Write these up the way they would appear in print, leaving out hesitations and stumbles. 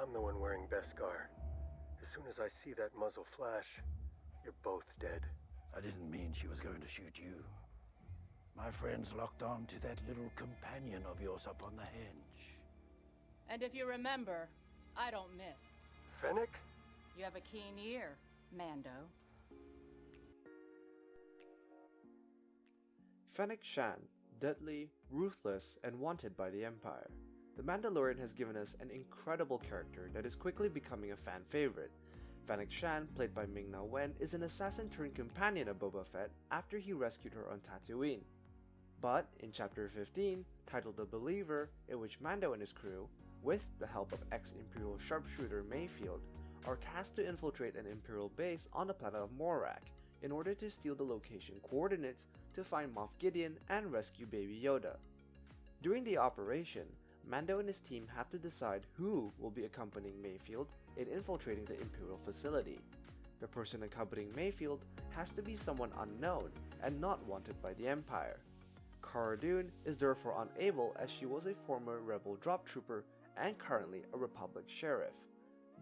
I'm the one wearing Beskar. As soon as I see that muzzle flash, you're both dead. I didn't mean she was going to shoot you. My friend's locked on to that little companion of yours up on the henge. And if you remember, I don't miss. Fennec? You have a keen ear, Mando. Fennec Shand, deadly, ruthless, and wanted by the Empire. The Mandalorian has given us an incredible character that is quickly becoming a fan favorite. Fennec Shand, played by Ming-Na Wen, is an assassin turned companion of Boba Fett after he rescued her on Tatooine. But in Chapter 15, titled The Believer, in which Mando and his crew, with the help of ex-imperial sharpshooter Mayfield, are tasked to infiltrate an imperial base on the planet of Morak in order to steal the location coordinates to find Moff Gideon and rescue Baby Yoda. During the operation, Mando and his team have to decide who will be accompanying Mayfield in infiltrating the Imperial facility. The person accompanying Mayfield has to be someone unknown and not wanted by the Empire. Cara Dune is therefore unable as she was a former rebel drop trooper and currently a Republic sheriff.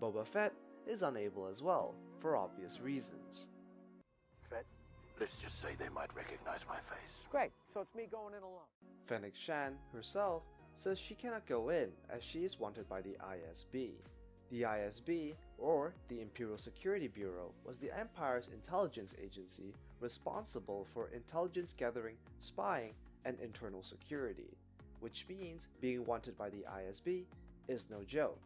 Boba Fett is unable as well, for obvious reasons. Fett? Let's just say they might recognize my face. Great, so it's me going in alone. Fennec Shand herself says she cannot go in as she is wanted by the ISB. The ISB, or the Imperial Security Bureau, was the Empire's intelligence agency responsible for intelligence gathering, spying, and internal security, which means being wanted by the ISB is no joke.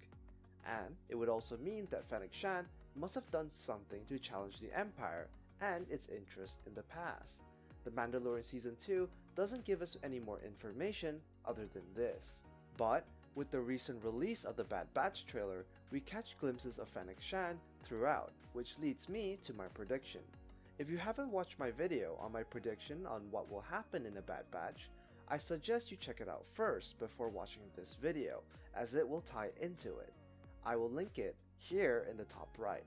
And it would also mean that Fennec Shand must have done something to challenge the Empire and its interest in the past. The Mandalorian Season 2 doesn't give us any more information other than this. But with the recent release of the Bad Batch trailer, we catch glimpses of Fennec Shand throughout, which leads me to my prediction. If you haven't watched my video on my prediction on what will happen in a Bad Batch, I suggest you check it out first before watching this video, as it will tie into it. I will link it here in the top right.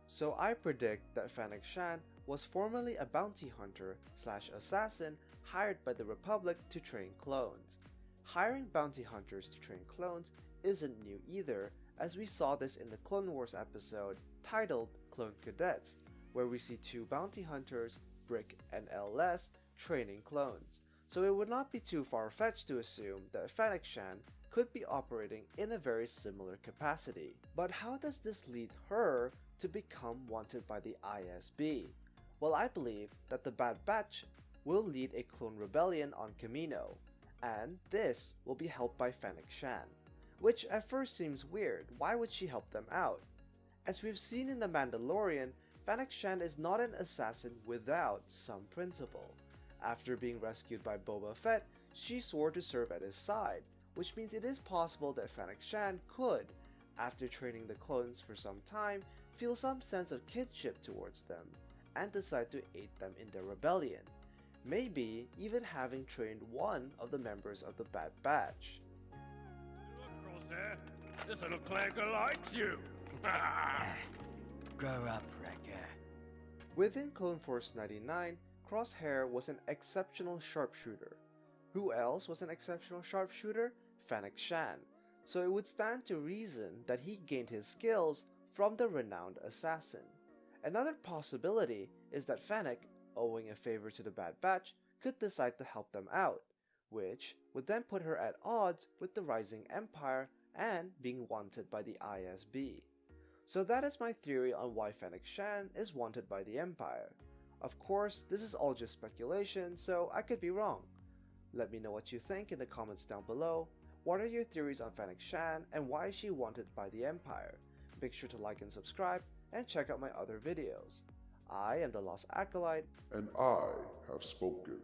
So I predict that Fennec Shand was formerly a bounty hunter / assassin hired by the Republic to train clones. Hiring bounty hunters to train clones isn't new either, as we saw this in the Clone Wars episode titled Clone Cadets, where we see two bounty hunters, Brick and LS, training clones. So it would not be too far-fetched to assume that Fennec Shand could be operating in a very similar capacity. But how does this lead her to become wanted by the ISB? Well, I believe that the Bad Batch will lead a clone rebellion on Kamino, and this will be helped by Fennec Shand, which at first seems weird. Why would she help them out? As we've seen in The Mandalorian, Fennec Shand is not an assassin without some principle. After being rescued by Boba Fett, she swore to serve at his side, which means it is possible that Fennec Shand could, after training the clones for some time, feel some sense of kinship towards them, and decide to aid them in their rebellion, maybe even having trained one of the members of the Bad Batch. Look, Crosshair, this little clanker likes you! Grow up, Wrecker. Within Clone Force 99, Crosshair was an exceptional sharpshooter. Who else was an exceptional sharpshooter? Fennec Shand. So it would stand to reason that he gained his skills from the renowned assassin. Another possibility is that Fennec, owing a favor to the Bad Batch, could decide to help them out, which would then put her at odds with the rising Empire and being wanted by the ISB. So that is my theory on why Fennec Shand is wanted by the Empire. Of course, this is all just speculation, so I could be wrong. Let me know what you think in the comments down below. What are your theories on Fennec Shand and why is she wanted by the Empire? Make sure to like and subscribe and check out my other videos. I am the Lost Acolyte, and I have spoken.